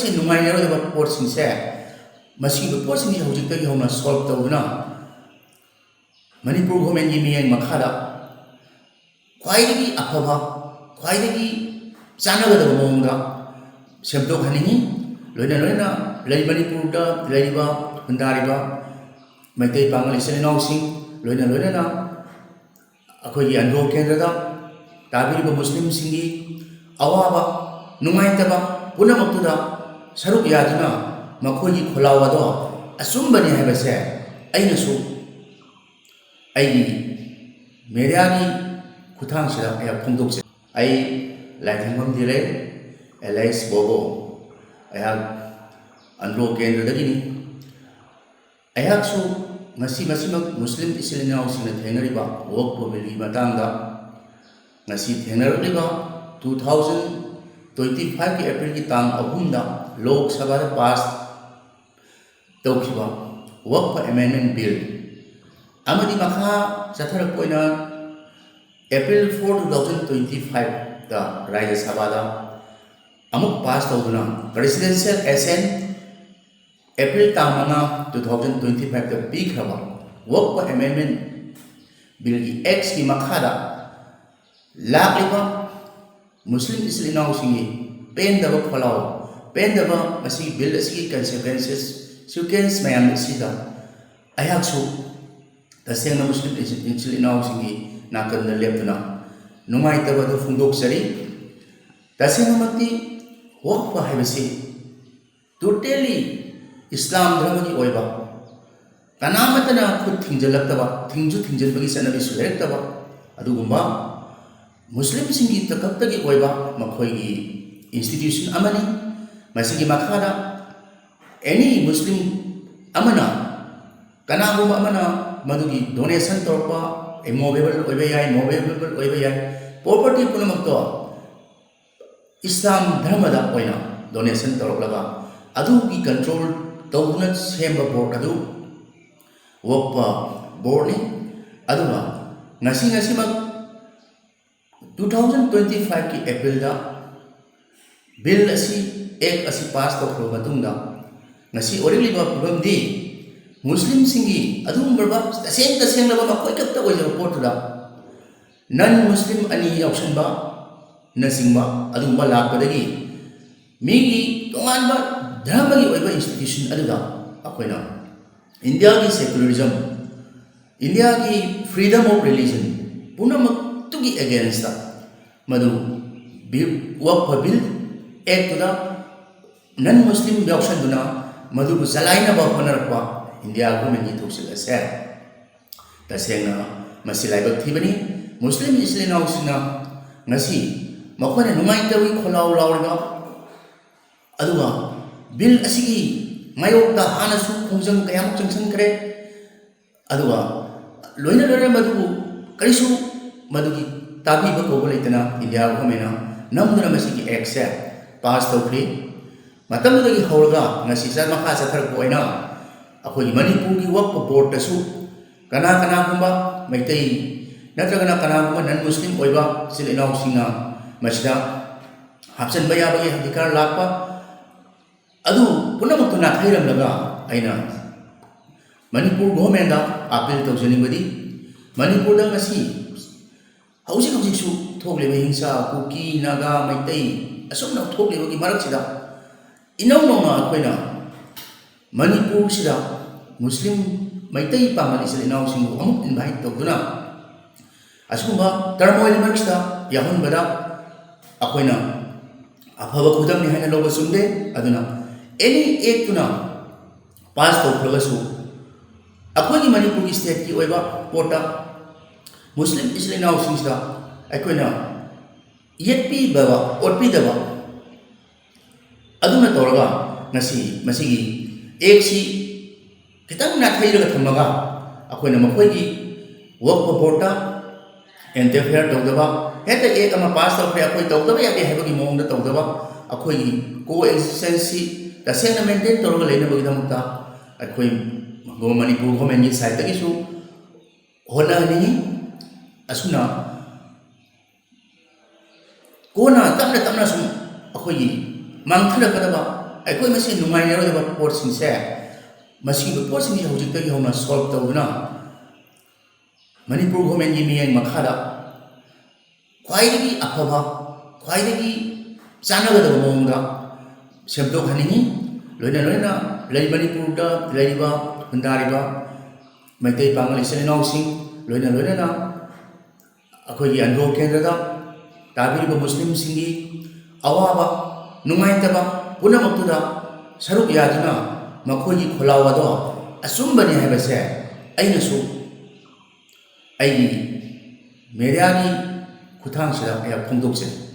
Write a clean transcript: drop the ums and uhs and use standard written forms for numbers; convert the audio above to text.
ꯃꯁꯤ ꯅꯨꯡꯉꯥꯏꯅꯔꯣꯏꯗꯕ ꯄꯣꯠꯁꯤꯡꯁꯦ ꯃꯁꯤꯒꯤ ꯄꯣꯠꯁꯤꯡꯁꯤ ꯍꯧꯖꯤꯛꯇꯒꯤ ꯍꯧꯅ ꯁꯣꯜꯕ ꯇꯧꯗꯨꯅ ꯃꯅꯤꯄꯨꯔ ꯒꯣꯔꯃꯦꯟꯒꯤ ꯃꯤꯠꯌꯦꯡ ꯃꯈꯥꯗ ꯈ꯭ꯋꯥꯏꯗꯒꯤ ꯑꯐꯕ ꯈ꯭ꯋꯥꯏꯗꯒꯤ ꯆꯥꯟꯅꯒꯗꯕ ꯃꯑꯣꯡꯗ ꯁꯦꯝꯗꯣꯛꯍꯟꯅꯤꯡꯉꯤ ꯂꯣꯏꯅ ꯂꯣꯏꯅ ꯃꯅꯤꯄꯨꯔꯗ ꯂꯩꯔꯤꯕ ꯈꯨꯟꯗꯥꯔꯤꯕ ꯃꯩꯇꯩ ꯄꯥꯉꯜ ꯏꯆꯤꯜ ꯏꯅꯥꯎꯁꯤꯡ ꯂꯣꯏꯅ ꯂꯣꯏꯅꯅ ꯑꯩꯈꯣꯏꯒꯤ ꯑꯟꯗ꯭ꯔꯣ ꯀꯦꯟꯗ꯭ꯔꯗ ꯇꯥꯕꯤꯔꯤꯕ ꯃꯨꯁꯂꯤꯝꯁꯤꯡꯒꯤ ꯑꯋꯥꯕ ꯅꯨꯡꯉꯥꯏꯇꯕ ꯄꯨꯝꯅꯃꯛꯇꯨꯗ ꯁꯔꯨꯛ ꯌꯥꯗꯨꯅ ꯃꯈꯣꯏꯒꯤ ꯈꯣꯜꯂꯥꯎ ꯑꯗꯣ ꯑꯆꯨꯝꯕꯅꯤ ꯍꯥꯏꯕꯁꯦ ꯑꯩꯅꯁꯨ ꯑꯩꯒꯤ ꯃꯦꯗꯤꯌꯥꯒꯤ ꯈꯨꯠꯊꯥꯡꯁꯤꯗ ꯑꯩꯍꯥꯛ ꯐꯣꯡꯗꯣꯛꯆꯩ꯫ ꯑꯩ ꯂꯥꯏꯊꯪꯐꯝ ꯗꯤꯂꯦꯛ ꯑꯦꯂꯦꯛꯁ ꯕꯣꯕꯣ ꯑꯩꯍꯥꯛ ꯑꯟꯗ꯭ꯔꯣ ꯀꯦꯟꯗ꯭ꯔꯗꯒꯤꯅꯤ꯫ ꯑꯩꯍꯥꯛꯁꯨ ꯃꯁꯤꯃꯛ ꯃꯨꯁꯂꯤꯝ ꯏꯆꯤꯜ ꯏꯅꯥꯎꯁꯤꯡꯅ ꯊꯦꯡꯅꯔꯤꯕ ꯋꯛꯐ ꯕꯤꯜꯒꯤ ꯃꯇꯥꯡꯗ ꯉꯁꯤ ꯊꯦꯡꯅꯔꯛꯂꯤꯕ 2025ꯒꯤ ꯑꯦꯄ꯭ꯔꯤꯜꯒꯤ ꯇꯥꯡ 3ꯗ ꯂꯣꯛ ꯁꯚꯥꯗ ꯄꯥꯁ ꯇꯧꯈꯤꯕ ꯋꯛꯐ ꯑꯦꯃꯦꯟꯃꯦꯟ ꯕꯤꯜ ꯑꯃꯗꯤ ꯃꯈꯥ ꯆꯠꯊꯔꯛꯄ ꯑꯣꯏꯅ ꯑꯦꯄ꯭ꯔꯤꯜ 4, 2025ꯗ ꯔꯥꯖ꯭ꯌ ꯁꯚꯥꯗ ꯑꯃꯨꯛ ꯄꯥꯁ ꯇꯧꯗꯨꯅ ꯄ꯭ꯔꯦꯁꯤꯗꯦꯟꯁꯤꯌꯦꯜ ꯑꯦꯁꯦꯟ ꯑꯦꯄ꯭ꯔꯤꯜ ꯇꯥꯡ 5, 2025ꯗ ꯄꯤꯈ꯭ꯔꯕ ꯋꯛꯐ ꯑꯦꯃꯦꯟꯃꯦꯟ ꯕꯤꯜꯒꯤ ꯑꯦꯛꯁꯀꯤ ꯃꯈꯥꯗ ꯂꯥꯛꯂꯤꯕ ꯃꯨꯁꯂꯤꯝ ꯏꯆꯤꯜ ꯏꯅꯥꯎꯁꯤꯡꯒꯤ ꯄꯦꯟꯗꯕ ꯈꯣꯜꯂꯥꯎ ꯄꯦꯟꯗꯕ ꯃꯁꯤꯒꯤ ꯕꯤꯜ ꯑꯁꯤꯒꯤ ꯀꯟꯁꯤꯀ꯭ꯋꯦꯟꯁ ꯃꯌꯥꯝ ꯑꯁꯤꯗ ꯑꯩꯍꯥꯛꯁꯨ ꯇꯁꯦꯡꯅ ꯃꯨꯁꯂꯤꯝ ꯏꯆꯤꯜ ꯏꯅꯥꯎꯁꯤꯡꯒꯤ ꯅꯥꯀꯟꯗ ꯂꯦꯞꯇꯨꯅ ꯅꯨꯡꯉꯥꯏꯇꯕ ꯑꯗꯨ ꯐꯣꯡꯗꯣꯛꯆꯔꯤ꯫ ꯇꯁꯦꯡꯅꯃꯛꯇꯤ ꯋꯛꯐ ꯍꯥꯏꯕꯁꯤ ꯇꯣꯇꯦꯂꯤ ꯏꯁꯂꯥꯝ ꯙꯔꯃꯒꯤ ꯑꯣꯏꯕ ꯀꯅꯥꯃꯠꯇꯅ ꯈꯨꯠ ꯊꯤꯡꯖꯤꯜꯂꯛꯇꯕ ꯊꯤꯡꯖꯤꯟꯕꯒꯤ ꯆꯠꯅꯕꯤꯁꯨ ꯂꯩꯔꯛꯇꯕ ꯑꯗꯨꯒꯨꯝꯕ ꯃꯨꯁꯂꯤꯝꯁꯤꯡꯒꯤ ꯈꯛꯇꯒꯤ ꯑꯣꯏꯕ ꯃꯈꯣꯏꯒꯤ ꯏꯟꯁꯇꯤꯇ꯭ꯌꯨꯁꯟ ꯑꯃꯅꯤ꯫ ꯃꯁꯤꯒꯤ ꯃꯈꯥꯗ ꯑꯦꯅꯤ ꯃꯨꯁꯂꯤꯝ ꯑꯃꯅ ꯀꯅꯥꯒꯨꯝꯕ ꯑꯃꯅ ꯃꯗꯨꯒꯤ ꯗꯣꯅꯦꯁꯟ ꯇꯧꯔꯛꯄ ꯏꯃꯣꯕꯦꯕꯜ ꯑꯣꯏꯕ ꯌꯥꯏ ꯃꯣꯕꯦꯕꯜ ꯑꯣꯏꯕ ꯌꯥꯏ ꯄ꯭ꯔꯣꯄꯔꯇꯤ ꯄꯨꯝꯅꯃꯛꯇꯣ ꯏꯁꯂꯥꯝ ꯙꯔꯃꯗ ꯑꯣꯏꯅ ꯗꯣꯅꯦꯁꯟ ꯇꯧꯔꯛꯂꯒ ꯑꯗꯨꯒꯤ ꯀꯟꯇ꯭ꯔꯣꯜ ꯇꯧꯗꯨꯅ ꯁꯦꯝꯕ ꯕꯣꯔꯗ ꯑꯗꯨ ꯋꯛꯐ ꯕꯣꯔꯗꯅꯤ꯫ ꯑꯗꯨꯒ ꯉꯁꯤꯃꯛ 2025ꯒꯤ ꯑꯦꯄ꯭ꯔꯤꯜꯗ ꯕꯤꯜ ꯑꯁꯤ ꯑꯦꯛ ꯑꯁꯤ ꯄꯥꯁ ꯇꯧꯈ꯭ꯔꯕ ꯃꯇꯨꯡꯗ ꯉꯁꯤ ꯑꯣꯏꯔꯛꯂꯤꯕ ꯐꯤꯕꯝꯗꯤ ꯃꯨꯁꯂꯤꯝꯁꯤꯡꯒꯤ ꯑꯗꯨꯒꯨꯝꯂꯕ ꯇꯁꯦꯡꯂꯕ ꯃꯈꯣꯏ ꯈꯛꯇ ꯑꯣꯏꯖꯕ ꯄꯣꯠꯇꯨꯗ ꯅꯟ ꯃꯨꯁꯂꯤꯝ ꯑꯅꯤ ꯌꯥꯎꯁꯟꯕ ꯅꯆꯤꯡꯕ ꯑꯗꯨꯒꯨꯝꯕ ꯂꯥꯛꯄꯗꯒꯤ ꯃꯤꯒꯤ ꯇꯣꯉꯥꯟꯕ ꯙꯔꯃꯒꯤ ꯑꯣꯏꯕ ꯏꯟꯁꯇꯤꯇ꯭ꯌꯨꯁꯟ ꯑꯗꯨꯗ ꯑꯩꯈꯣꯏꯅ ꯏꯟꯗꯤꯌꯥꯒꯤ ꯁꯦꯀꯨꯂꯔꯤꯖꯝ ꯏꯟꯗꯤꯌꯥꯒꯤ ꯐ꯭रीडम ऑफ रिलीजन पुनमक्तुगी अगेंस्ट मधु वक्फ बिल एक्टुदा नन मुस्लिम यावसनदुना मधु चलाइनबा होनरपा इंडिया गवर्नमेंट की थोकसिल असे तसेंगना मसि लाइबक थिबनी मुस्लिम इस्लाइनाउसिना ngasi मखोने नुमाइतवी खोलाउ लाउरगा अदुगा बिल असिगी मायोक्ता हानसु खोंजंग कयाम चंगसनखरे अदुगा लोइना लोइना मधु करिसु मधुगी ताबीब कौब लेतना इंडिया गवर्नमेंट नमदुना मसिगी एक्ट पास तौखरि मतमदगी हौरगा ngasi सा मखा चथरक ओइना अखोई मणिपुर की वक्फ बोर्ड तसु कना कना गुंबा मैतै नत्रगना कना गुंबा नन मुस्लिम ओइबा सिल इनाउ सिंगा मसिदा हापसन बयाबगी अधिकार लापा अदु पुनमक्तु नाथैरम लगा आइना मणिपुर गवर्नमेंट दा अपील तौजनिबदी मणिपुर दा ngasi हौजिक हौजिकसु थोगलेबे हिंसा कुकी नागा मैतै असुमना थोगलेबगी मरकसिदा इनौ नौना अखोइना मणिपुर सिदा मुस्लिम मैतै पामल इसल इनाउसिंग अमुक इनवाइट तौदुना असुगुंबा टर्मोइल मरकसिदा याहुनबदा अखोइना अफब खुदमनि हाइना लौबा सुमदे अदुना एनी एक्टुना पास तौखलगसु अखोइगी मणिपुर स्टेट की ओइबा पोटा मुस्लिम इसल इनाउसिंगसिदा अखोइना येपी बवा ओटपी दबा अदुना तौरगा ngasi masigi एक्सी खितंग नाथैरगा थमगा अखोइना मखोइगी वक्फ बोर्डा इंटरफेयर तौदबा हेता एक अमा पास तौखरे अखोइ तौदबा यादे हैबगी मोंगदा तौदबा अखोइगी कोएक्सिस्टेंसी तसेंना मेंटेन तौरगा लेनबगी दमता अखोइ मणिपुर गवर्नमेंट की साइड तगिसु होनानि असुना कोना तमना तमना सुम अखोइगी मांगथरकदबा ꯑꯩꯈꯣꯏ ꯃꯁꯦꯟ ꯅꯨꯡꯉꯥꯏꯅꯔꯣꯏꯗꯕ ꯄꯣꯠꯁꯤꯡꯁꯦ ꯃꯁꯤꯒꯤ ꯄꯣꯠꯁꯤꯡꯁꯦ ꯍꯧꯖꯤꯛꯇꯒꯤ ꯍꯧꯅ ꯁꯣꯜꯕ ꯇꯧꯗꯨꯅ ꯃꯅꯤꯄꯨꯔ ꯒꯣꯔꯃꯦꯟꯒꯤ ꯃꯤꯠꯌꯦꯡ ꯃꯈꯥꯗ ꯈ꯭ꯋꯥꯏꯗꯒꯤ ꯑꯐꯕ ꯈ꯭ꯋꯥꯏꯗꯒꯤ ꯆꯥꯟꯅꯒꯗꯕ ꯃꯑꯣꯡꯗ ꯁꯦꯝꯗꯣꯛꯍꯟꯅꯤꯡꯉꯤ ꯂꯣꯏꯅ ꯃꯅꯤꯄꯨꯔꯗ ꯂꯩꯔꯤꯕ ꯈꯨꯟꯗꯥꯔꯤꯕ ꯃꯩꯇꯩ ꯄꯥꯉꯜ ꯏꯆꯤꯜ ꯏꯅꯥꯎꯁꯤꯡ ꯂꯣꯏꯅꯅ ꯑꯩꯈꯣꯏꯒꯤ ꯑꯟꯗ꯭ꯔꯣ ꯀꯦꯟꯗ꯭ꯔꯗ ꯇꯥꯕꯤꯔꯤꯕ ꯃꯨꯁꯂꯤꯝꯁꯤꯡꯒꯤ ꯑꯋꯥꯕ ꯅꯨꯡꯉꯥꯏꯇꯕ ꯄꯨꯝꯅꯃꯛꯇꯨꯗ ꯁꯔꯨꯛ ꯌꯥꯗꯨꯅ ꯃꯈꯣꯏꯒꯤ ꯈꯣꯜꯂꯥꯎ ꯑꯗꯣ ꯑꯆꯨꯝꯕꯅꯤ ꯍꯥꯏꯕꯁꯦ ꯑꯩꯅꯁꯨ ꯑꯩꯒꯤ ꯃꯦꯗꯤꯌꯥꯒꯤ ꯈꯨꯠꯊꯥꯡꯁꯤꯗ ꯑꯩꯍꯥꯛ ꯐꯣꯡꯗꯣꯛꯆꯩ꯫